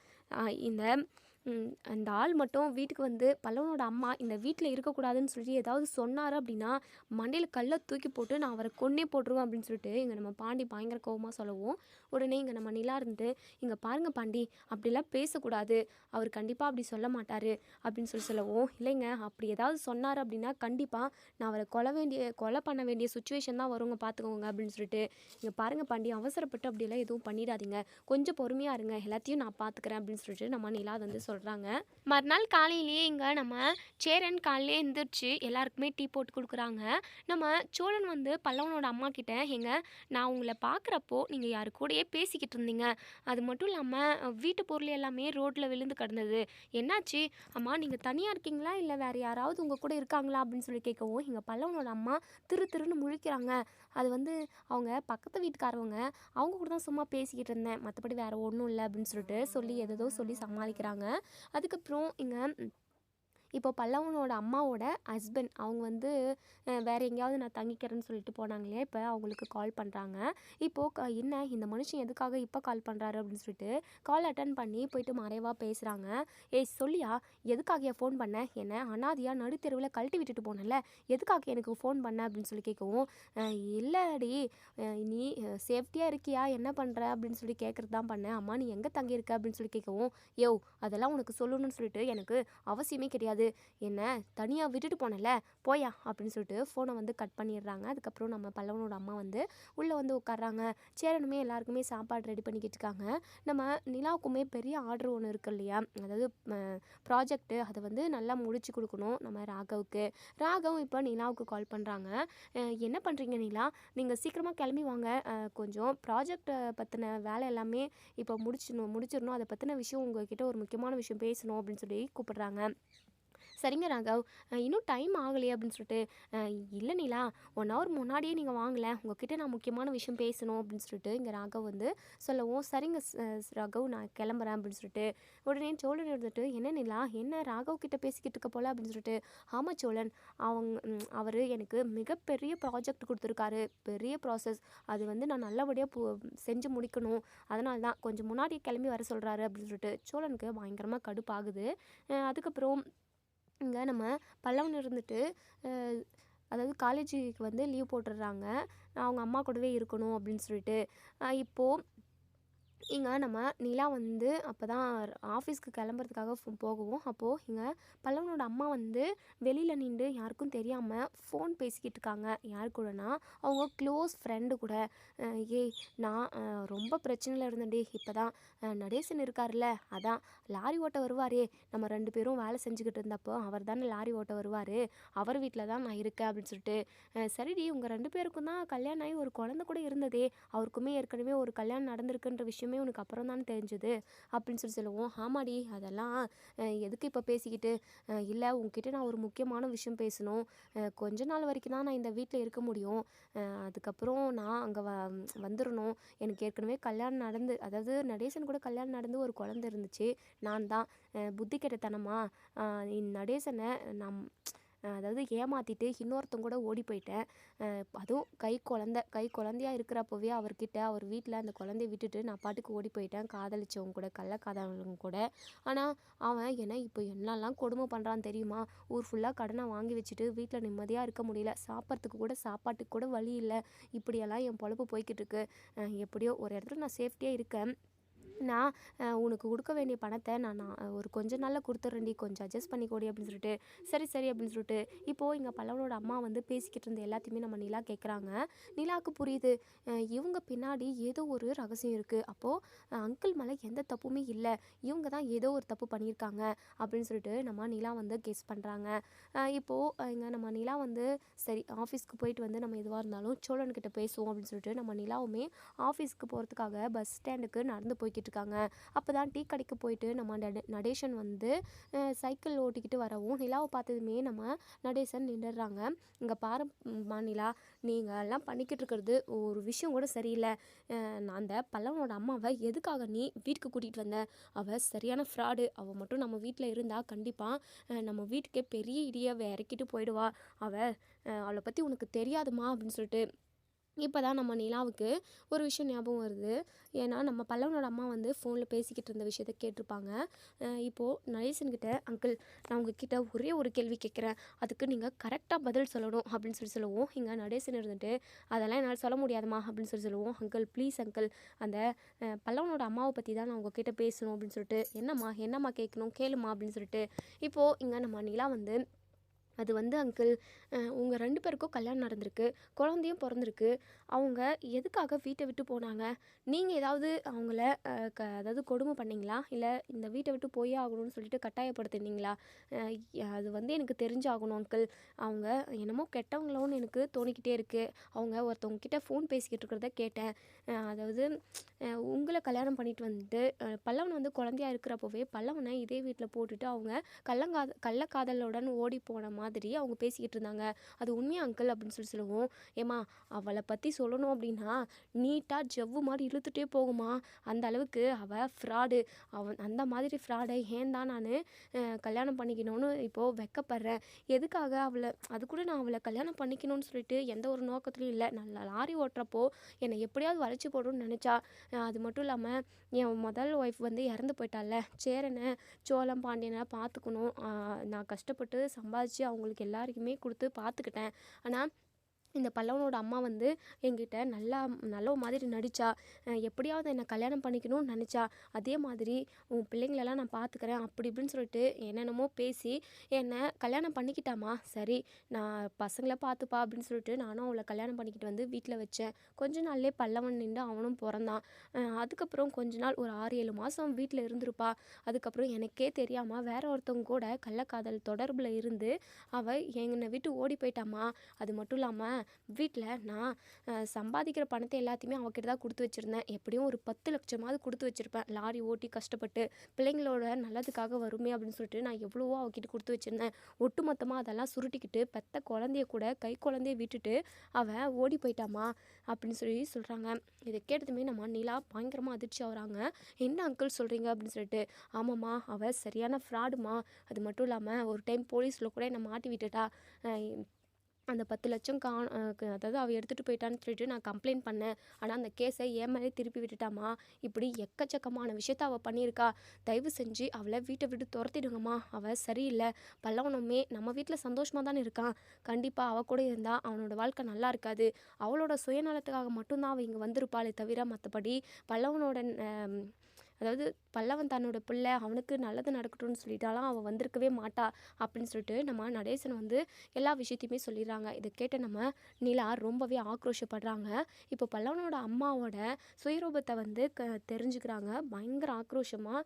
அந்த ஆள் மட்டும் வீட்டுக்கு வந்து பல்லவனோட அம்மா இந்த வீட்டில் இருக்கக்கூடாதுன்னு சொல்லி ஏதாவது சொன்னார் அப்படின்னா மண்டையில் கல்லை தூக்கி போட்டு நான் அவரை கொன்னே போட்டுருவேன் அப்படின்னு சொல்லிட்டு இங்கே நம்ம பாண்டி பயங்கர கோவமாக சொல்லவும், உடனே இங்கே நம்ம நிலா இருந்து, இங்கே பாருங்கள் பாண்டி, அப்படிலாம் பேசக்கூடாது, அவர் கண்டிப்பாக அப்படி சொல்ல மாட்டார் அப்படின்னு சொல்லவும், இல்லைங்க, அப்படி ஏதாவது சொன்னார் அப்படின்னா கண்டிப்பாக நான் அவரை கொலை பண்ண வேண்டிய சுச்சுவேஷன் தான் வருங்க, பார்த்துக்கோங்க அப்படின்னு சொல்லிட்டு, இங்கே பாருங்கள் பாண்டி, அவசரப்பட்டு அப்படியெல்லாம் எதுவும் பண்ணிடாதீங்க, கொஞ்சம் பொறுமையாக இருங்க, எல்லாத்தையும் நான் பார்த்துக்கிறேன் அப்படின்னு சொல்லிட்டு நம்ம நிலா வந்து சொல்கிறாங்க. மறுநாள் காலையிலேயே இங்கே நம்ம சேரன் காலையிலே எழுந்திரிச்சு எல்லாருக்குமே டீ போட்டு கொடுக்குறாங்க. நம்ம சோழன் வந்து பல்லவனோட அம்மா கிட்ட, எங்க நான் உங்களை பார்க்குறப்போ நீங்கள் யாரு கூடயே பேசிக்கிட்டு இருந்தீங்க, அது மட்டும் இல்லாமல் வீட்டு பொருள் எல்லாமே ரோட்டில் விழுந்து கிடந்தது, என்னாச்சு அம்மா, நீங்கள் தனியாக இருக்கீங்களா இல்லை வேறு யாராவது உங்கள் கூட இருக்காங்களா அப்படின்னு சொல்லி கேட்கவும், எங்கள் பல்லவனோட அம்மா திருன்னு முழிக்கிறாங்க. அது வந்து அவங்க பக்கத்து வீட்டுக்காரவங்க, அவங்க கூட தான் சும்மா பேசிக்கிட்டு இருந்தேன், மற்றபடி வேறு ஒன்றும் இல்லை அப்படின்னு சொல்லிட்டு ஏதோ சொல்லி சமாளிக்கிறாங்க. அதுக்கப்புறம் இங்கே இப்போ பல்லவனோட அம்மாவோட ஹஸ்பண்ட் அவங்க வந்து வேறு எங்கேயாவது நான் தங்கிக்கிறேன்னு சொல்லிட்டு போனாங்க இல்லையா, இப்போ அவங்களுக்கு கால் பண்ணுறாங்க. இப்போது என்ன இந்த மனுஷன் எதுக்காக இப்போ கால் பண்ணுறாரு அப்படின்னு சொல்லிட்டு கால் அட்டன் பண்ணி போயிட்டு மறைவாக பேசுகிறாங்க. ஏய் சொல்லியா, எதுக்காக ஃபோன் பண்ண, என்ன அனாதையாக நடுத்தெருவில் கழட்டி விட்டுட்டு போனல, எதுக்காக எனக்கு ஃபோன் பண்ண அப்படின்னு சொல்லி கேட்கவும், இல்லைடி நீ சேஃப்டியாக இருக்கியா, என்ன பண்ணுற அப்படின்னு சொல்லி கேட்குறது தான் பண்ணேன். அம்மா நீ எங்கே தங்கியிருக்க அப்படின்னு சொல்லி கேட்கவும், யோ அதெல்லாம் உனக்கு சொல்லணும்னு சொல்லிட்டு எனக்கு அவசியமே கிடையாது, என்ன தனியாக விட்டுட்டு போனல, போயா அப்படின்னு சொல்லிட்டு ஃபோனை வந்து கட் பண்ணிடுறாங்க. அதுக்கப்புறம் நம்ம பல்லவனோட அம்மா வந்து உள்ளே வந்து உட்காடுறாங்க. சேரனுமே எல்லாருக்குமே சாப்பாடு ரெடி பண்ணிக்கிட்டு இருக்காங்க. நம்ம நிலாவுக்குமே பெரிய ஆர்டர் ஒன்று இருக்கு இல்லையா, அதாவது ப்ராஜெக்ட்டு, அதை வந்து நல்லா முடிச்சு கொடுக்கணும் நம்ம ராகவும் இப்போ நிலாவுக்கு கால் பண்ணுறாங்க. என்ன பண்ணுறீங்க நிலா, நீங்கள் சீக்கிரமாக கிளம்பி வாங்க, கொஞ்சம் ப்ராஜெக்டை பற்றின வேலை எல்லாமே இப்போ முடிச்சிடணும், அதை பற்றின விஷயம் உங்கள்கிட்ட ஒரு முக்கியமான விஷயம் பேசணும் அப்படின்னு சொல்லி கூப்பிடுறாங்க. சரிங்க ராகவ், இன்னும் டைம் ஆகலையே அப்படின்னு சொல்லிட்டு, இல்லை நிலா 1 ஹவர் முன்னாடியே நீங்கள் வாங்கலை, உங்ககிட்ட நான் முக்கியமான விஷயம் பேசணும் அப்படின்னு சொல்லிட்டு இங்கே ராகவ் வந்து சொல்லவும், சரிங்க ராகவ் நான் கிளம்புறேன் அப்படின்னு சொல்லிட்டு உடனே சோழன் இருந்துட்டு, என்ன நிலா, என்ன ராகவ் கிட்ட பேசிக்கிட்டு இருக்க போல அப்படின்னு சொல்லிட்டு, ஆமாம் சோழன், அவர் எனக்கு மிகப்பெரிய ப்ராஜெக்ட் கொடுத்துருக்காரு, பெரிய ப்ராசஸ், அது வந்து நான் நல்லபடியாக செஞ்சு முடிக்கணும், அதனால தான் கொஞ்சம் முன்னாடியே கிளம்பி வர சொல்கிறாரு அப்படின்னு சொல்லிட்டு சோழனுக்கு பயங்கரமாக கடுப்பாகுது. அதுக்கப்புறம் இங்கே நம்ம பல்லவன் இருந்துட்டு, அதாவது காலேஜுக்கு வந்து லீவ் போட்டுடுறாங்க. அவங்க அம்மா கூடவே இருக்கணும் அப்படின்னு சொல்லிட்டு. இப்போது இங்கே நம்ம நிலா வந்து அப்போ தான் ஆஃபீஸ்க்கு கிளம்புறதுக்காக போகவும், அப்போது இங்கே பல்லவனோட அம்மா வந்து வெளியில் நின்று யாருக்கும் தெரியாமல் ஃபோன் பேசிக்கிட்டு இருக்காங்க. யார் கூடனா அவங்க க்ளோஸ் ஃப்ரெண்டு கூட. ஏய் நான் ரொம்ப பிரச்சனையில் இருந்தேன்டி, இப்போ தான் நடேசன் இருக்கார்ல, அதான் லாரி ஓட்ட வருவாரே, நம்ம 2 பேரும் வேலை செஞ்சுக்கிட்டு இருந்தப்போ அவர் தானே லாரி ஓட்ட வருவார், அவர் வீட்டில் தான் நான் இருக்கேன் அப்படின்னு சொல்லிட்டு. சரிடி உங்கள் 2 பேருக்கும் தான் கல்யாணம் ஆகி ஒரு குழந்தை கூட இருந்ததே, அவருக்குமே ஏற்கனவே ஒரு கல்யாணம் நடந்திருக்குன்ற விஷயமே உனக்கு அப்புறம் தானே தெரிஞ்சது அப்படின்னு சொல்லுவோம். ஆமாடி அதெல்லாம் எதுக்கு இப்போ பேசிக்கிட்டு, இல்லை உங்ககிட்ட நான் ஒரு முக்கியமான விஷயம் பேசணும், கொஞ்ச நாள் வரைக்கும் தான் நான் இந்த வீட்டில் இருக்க முடியும், அதுக்கப்புறம் நான் அங்கே வந்துடணும், எனக்கு ஏற்கனவே கல்யாணம் நடந்து, அதாவது நடேசன் கூட கல்யாணம் நடந்து ஒரு குழந்தை இருந்துச்சு, நான் தான் புத்தி கெட்டத்தனமா நடேசனை நான் அதாவது ஏமாற்றிட்டு இன்னொருத்தங்க கூட ஓடி போயிட்டேன். அதுவும் கை குழந்தையா இருக்கிறப்போவே அவர்கிட்ட அவர் வீட்டில் அந்த குழந்தைய விட்டுட்டு நான் பாட்டுக்கு ஓடி போயிட்டேன், காதலிச்சவங்க கூட, கள்ளக்காதலவங்க கூட. ஆனால் அவன் என்னை இப்போ என்னெல்லாம் கொடுமை பண்ணுறான்னு தெரியுமா? ஊர் ஃபுல்லாக கடனை வாங்கி வச்சுட்டு வீட்டில் நிம்மதியாக இருக்க முடியல, சாப்பிட்றதுக்கு கூட சாப்பாட்டுக்கு கூட வழி இல்லை, இப்படியெல்லாம் என் பொழப்பு போய்கிட்டு இருக்கு. எப்படியோ ஒரு இடத்துல நான் சேஃப்டியாக இருக்கேன், நான் உனக்கு கொடுக்க வேண்டிய பணத்தை நான் ஒரு கொஞ்ச நாளில் கொடுத்துட்றேன்டி, கொஞ்சம் அட்ஜஸ்ட் பண்ணிக்கோடி அப்படின்னு சொல்லிட்டு. சரி அப்படின்னு சொல்லிட்டு இப்போது இங்கே பல்லவனோட அம்மா வந்து பேசிக்கிட்டு இருந்த எல்லாத்தையுமே நம்ம நிலா கேட்குறாங்க. நிலாவுக்கு புரியுது இவங்க பின்னாடி ஏதோ ஒரு ரகசியம் இருக்குது, அப்போது அங்கிள் மேலே எந்த தப்புமே இல்லை, இவங்க தான் ஏதோ ஒரு தப்பு பண்ணியிருக்காங்க அப்படின்னு சொல்லிட்டு நம்ம நிலா வந்து கெஸ் பண்ணுறாங்க. இப்போது இங்கே நம்ம நிலா வந்து சரி ஆஃபீஸ்க்கு போயிட்டு வந்து நம்ம எதுவாக இருந்தாலும் சோழன்கிட்ட பேசுவோம் அப்படின்னு சொல்லிட்டு நம்ம நிலாவுமே ஆஃபீஸ்க்கு போகிறதுக்காக பஸ் ஸ்டாண்டுக்கு நடந்து போய்கிட்டு இருக்காங்க. அப்போ தான் டீ கடைக்கு போயிட்டு நம்ம நடேசன் வந்து சைக்கிள் ஓட்டிக்கிட்டு வரவும் நிலாவை பார்த்ததுமே நம்ம நடேசன் நின்றுடுறாங்க. இங்கே பாருமா நிலா, நீங்கள் எல்லாம் பண்ணிக்கிட்டு இருக்கிறது ஒரு விஷயம் கூட சரியில்லை, நான் அந்த பல்லவனோட அம்மாவை எதுக்காக நீ வீட்டுக்கு கூட்டிகிட்டு வந்த, அவள் சரியான ஃப்ராடு, அவள் மட்டும் நம்ம வீட்டில் இருந்தால் கண்டிப்பாக நம்ம வீட்டுக்கே பெரிய இடியை இறக்கிட்டு போயிடுவா, அவளை பற்றி உனக்கு தெரியாதுமா அப்படின்னு சொல்லிட்டு. இப்போ தான் நம்ம நிலாவுக்கு ஒரு விஷயம் ஞாபகம் வருது. ஏன்னா நம்ம பல்லவனோட அம்மா வந்து ஃபோனில் பேசிக்கிட்டு இருந்த விஷயத்த கேட்டிருப்பாங்க. இப்போது நடேசன்கிட்ட அங்கிள் நான் உங்ககிட்ட ஒரே ஒரு கேள்வி கேட்குறேன், அதுக்கு நீங்கள் கரெக்டாக பதில் சொல்லணும் அப்படின்னு சொல்லுவோம். இங்கே நடேசன் இருந்துட்டு அதெல்லாம் என்னால் சொல்ல முடியாதுமா அப்படின்னு சொல்லுவோம். அங்கிள் ப்ளீஸ் அங்கிள், அந்த பல்லவனோட அம்மாவை பற்றி தான் நான் உங்ககிட்ட பேசணும் அப்படின்னு சொல்லிட்டு. என்னம்மா கேட்கணும் கேளுமா அப்படின்னு சொல்லிட்டு. இப்போது இங்கே நம்ம நிலா வந்து அது வந்து அங்கிள் உங்கள் 2 பேருக்கும் கல்யாணம் நடந்திருக்கு, குழந்தையும் பிறந்திருக்கு, அவங்க எதுக்காக வீட்டை விட்டு போனாங்க, நீங்கள் ஏதாவது அவங்கள அதாவது கொடுமை பண்ணிங்களா, இல்லை இந்த வீட்டை விட்டு போயே ஆகணும்னு சொல்லிட்டு கட்டாயப்படுத்தினீங்களா, அது வந்து எனக்கு தெரிஞ்சாகணும் அங்கிள், அவங்க என்னமோ கெட்டவங்களோன்னு எனக்கு தோணிக்கிட்டே இருக்குது, அவங்க ஒருத்தவங்க கிட்ட ஃபோன் பேசிக்கிட்டு இருக்கிறத கேட்டேன், அதாவது உங்களை கல்யாணம் பண்ணிட்டு வந்துட்டு பல்லவன் வந்து குழந்தையா இருக்கிறப்போவே பல்லவனை இதே வீட்டில் போட்டுட்டு அவங்க கள்ளக்காதலுடன் ஓடி போன மாதிரி அவங்க பேசிக்கிட்டு இருந்தாங்க, அது உண்மையா அங்கிள் அப்படின்னு சொல்லுவோம். ஏமா அவளை பற்றி சொல்லணும் அப்படின்னா நீட்டாக ஜவ்வு மாதிரி இழுத்துட்டே போகுமா, அந்த அளவுக்கு அவள் ஃப்ராடு, அந்த மாதிரி ஃப்ராடை ஏன் தான் நான் கல்யாணம் பண்ணிக்கணும்னு இப்போது வெக்கப்படுறேன், எதுக்காக அவளை, அது கூட நான் அவளை கல்யாணம் பண்ணிக்கணும்னு சொல்லிட்டு எந்த ஒரு நோக்கத்துலையும் இல்லை, நான் லாரி ஓட்டுறப்போ என்னை எப்படியாவது வளைச்சி போடணும்னு நினச்சா, அது மட்டும் இல்லாமல் என் முதல் ஒய்ஃப் வந்து இறந்து போயிட்டால, சேரனை சோழம் பாண்டியனை பார்த்துக்கணும், நான் கஷ்டப்பட்டு சம்பாதிச்சு அவங்களுக்கு எல்லாருக்குமே கொடுத்து பார்த்துக்கிட்டேன், ஆனால் இந்த பல்லவனோட அம்மா வந்து என்கிட்ட நல்ல மாதிரி நடித்தா, எப்படியாவது என்னை கல்யாணம் பண்ணிக்கணும்னு நினச்சா, அதே மாதிரி உன் பிள்ளைங்களெல்லாம் நான் பார்த்துக்கிறேன் அப்படி இப்படின்னு சொல்லிட்டு என்னென்னமோ பேசி என்னை கல்யாணம் பண்ணிக்கிட்டாமா, சரி நான் பசங்களை பார்த்துப்பா அப்படின்னு சொல்லிட்டு நானும் அவளை கல்யாணம் பண்ணிக்கிட்டு வந்து வீட்டில் வச்சேன், கொஞ்ச நாள்லேயே பல்லவன் நின்று அவனும் பிறந்தான், அதுக்கப்புறம் கொஞ்ச நாள் ஒரு 6-7 மாதம் வீட்டில் இருந்திருப்பா, அதுக்கப்புறம் எனக்கே தெரியாமல் வேற ஒருத்தவங்க கூட கள்ளக்காதல் தொடர்பில் இருந்து அவள் என்னை விட்டு ஓடி போயிட்டாமா, அது மட்டும் இல்லாமல் வீட்டில் நான் சம்பாதிக்கிற பணத்தை எல்லாத்தையுமே அவகிட்ட தான் கொடுத்து வச்சுருந்தேன், எப்படியும் ஒரு 10 லட்சமாவது கொடுத்து வச்சுருப்பேன், லாரி ஓட்டி கஷ்டப்பட்டு பிள்ளைங்களோட நல்லதுக்காக வருமே அப்படின்னு சொல்லிட்டு நான் எவ்வளவோ அவகிட்ட கொடுத்து வச்சுருந்தேன், ஒட்டு மொத்தமாக அதெல்லாம் சுருட்டிக்கிட்டு பெத்த குழந்தைய கூட கை குழந்தைய விட்டுட்டு அவள் ஓடி போயிட்டாமா அப்படின்னு சொல்கிறாங்க. இதை கேட்டதுமே நம்ம நிலா பயங்கரமாக அதிர்ச்சி ஆகுறாங்க. என்ன அங்கிள் சொல்கிறீங்க அப்படின்னு சொல்லிட்டு. ஆமாம்மா அவள் சரியான ஃப்ராடுமா, அது மட்டும் இல்லாமல் ஒரு டைம் போலீஸில் கூட என்னை மாட்டி விட்டுட்டா, அந்த 10,00,000 அதாவது அவ எடுத்துகிட்டு போயிட்டான்னு சொல்லிட்டு நான் கம்ப்ளைண்ட் பண்ணேன். ஆனால் அந்த கேஸை என் மேலே திருப்பி விட்டுட்டாம்மா. இப்படி எக்கச்சக்கமான விஷயத்த அவள் பண்ணியிருக்கா. தயவு செஞ்சு அவளை வீட்டை விட்டு துரத்திடுங்கம்மா. அவள் சரியில்லை. பல்லவனுமே நம்ம வீட்டில் சந்தோஷமாக தானே இருக்கான். கண்டிப்பாக அவள் கூட இருந்தால் அவனோட வாழ்க்கை நல்லா இருக்காது. அவளோட சுயநலத்துக்காக மட்டும்தான் அவள் இங்கே வந்திருப்பாளே தவிர மற்றபடி பல்லவனோட அதாவது பல்லவன் தன்னோட பிள்ளை அவனுக்கு நல்லது நடக்கட்டும்னு சொல்லிட்டாலாம் அவள் வந்திருக்கவே மாட்டா அப்படின்னு சொல்லிட்டு நம்ம நடேசன் வந்து எல்லா விஷயத்தையுமே சொல்லிடுறாங்க. இதை கேட்ட நம்ம நிலா ரொம்பவே ஆக்ரோஷப்படுறாங்க. இப்போ பல்லவனோட அம்மாவோட சுயரூபத்தை வந்து தெரிஞ்சுக்கிறாங்க. பயங்கர ஆக்ரோஷமாக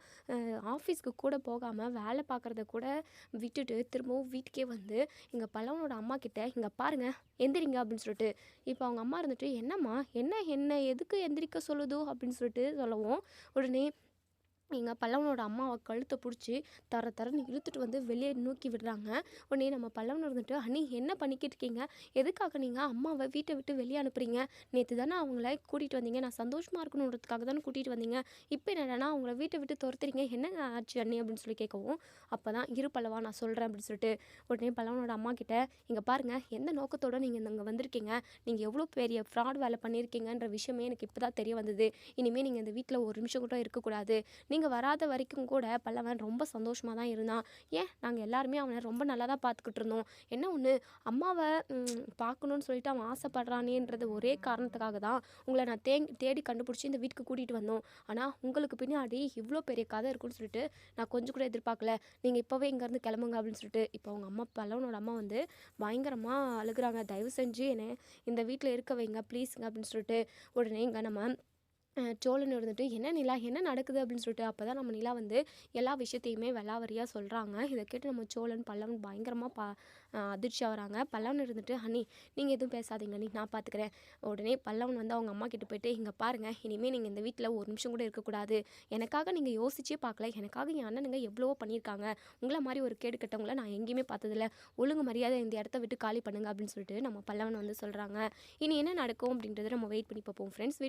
ஆஃபீஸ்க்கு கூட போகாமல் வேலை பார்க்குறத கூட விட்டுட்டு திரும்பவும் வீட்டுக்கே வந்து இங்கே பல்லவனோட அம்மா கிட்ட இங்கே பாருங்க எந்திரிங்க அப்படின்னு சொல்லிட்டு இப்போ அவங்க அம்மா இருந்துட்டு என்னம்மா என்ன எதுக்கு எந்திரிக்க சொல்லுதோ அப்படின்னு சொல்லிட்டு சொல்லவும் உடனே எங்கள் பல்லவனோட அம்மாவை கழுத்தை பிடிச்சி தரன்னு இழுத்துட்டு வந்து வெளியே நோக்கி விடுறாங்க. உடனே நம்ம பல்லவன் இருந்துட்டு அண்ணி என்ன பண்ணிக்கிட்டு இருக்கீங்க? எதுக்காக நீங்கள் அம்மாவை வீட்டை விட்டு வெளியே அனுப்புறீங்க? நேற்று தானே அவங்கள கூட்டிகிட்டு வந்தீங்க. நான் சந்தோஷமாக இருக்கணுன்றதுக்காக தானே கூட்டிகிட்டு வந்தீங்க. இப்போ என்னடா அவங்கள வீட்டை விட்டு துரத்துறீங்க? என்ன ஆச்சு அண்ணி அப்படின்னு சொல்லி கேட்கவும் அப்போ தான் இரு பல்லவா நான் சொல்கிறேன் அப்படின்னு சொல்லிட்டு உடனே பல்லவனோட அம்மா கிட்ட இங்கே பாருங்கள் எந்த நோக்கத்தோடு நீங்கள் இங்கே வந்திருக்கீங்க. நீங்கள் எவ்வளோ பெரிய ஃப்ராட் வேலை பண்ணியிருக்கீங்கன்ற விஷயமே எனக்கு இப்போ தான் தெரிய வந்தது. இனிமேல் நீங்கள் இந்த வீட்டில் ஒரு நிமிஷம் கூட இருக்கக்கூடாது. நீங்கள் வராத வரைக்கும் கூட பல்லவன் ரொம்ப சந்தோஷமாக தான் இருந்தான். ஏன் நாங்கள் எல்லாருமே அவனை ரொம்ப நல்லா தான் பார்த்துக்கிட்டு இருந்தோம். என்ன ஒன்று அம்மாவை பார்க்கணுன்னு சொல்லிட்டு அவன் ஆசைப்படுறானேன்றது ஒரே காரணத்துக்காக தான் உங்களை நான் தேடி கண்டுபிடிச்சி இந்த வீட்டுக்கு கூட்டிகிட்டு வந்தோம். ஆனால் உங்களுக்கு பின்னாடி இவ்வளோ பெரிய கதை இருக்குன்னு சொல்லிட்டு நான் கொஞ்சம் கூட எதிர்பார்க்கல. நீங்கள் இப்போவே இங்கேருந்து கிளம்புங்க அப்படின்னு சொல்லிட்டு இப்போ அவங்க அம்மா பல்லவனோட அம்மா வந்து பயங்கரமாக அழுகுறாங்க. தயவு செஞ்சு என்னை இந்த வீட்டில் இருக்க வைங்க ப்ளீஸுங்க அப்படின்னு சொல்லிட்டு உடனே இங்கே நம்ம சோழன் இருந்துட்டு என்ன நிலா என்ன நடக்குது அப்படின்னு சொல்லிட்டு அப்போ தான் நம்ம நிலா வந்து எல்லா விஷயத்தையுமே வெள்ளாவரியாக சொல்கிறாங்க. இதை கேட்டு நம்ம சோழன் பல்லவன் பயங்கரமாக அதிர்ச்சி ஆகிறாங்க. பல்லவன் இருந்துட்டு அண்ணி நீங்கள் எதுவும் பேசாதீங்க அண்ணி நான் பார்த்துக்கிறேன். உடனே பல்லவன் வந்து அவங்க அம்மா கிட்ட போயிட்டு இங்கே பாருங்கள் இனிமேல் நீங்கள் இந்த வீட்டில் ஒரு நிமிஷம் கூட இருக்கக்கூடாது. எனக்காக நீங்கள் யோசிச்சே பார்க்கல. எனக்காக என் அண்ணனுங்க எவ்வளவோ பண்ணியிருக்காங்க. உங்களை மாதிரி ஒரு கேடு கட்டவங்கள நான் எங்கேயுமே பார்த்ததில்ல. ஒழுங்கு மரியாதை இந்த இடத்த விட்டு காலி பண்ணுங்க அப்படின்னு சொல்லிட்டு நம்ம பல்லவன் வந்து சொல்கிறாங்க. இனி என்ன நடக்கும் அப்படின்றத நம்ம வெயிட் பண்ணி பார்ப்போம் ஃப்ரெண்ட்ஸ்.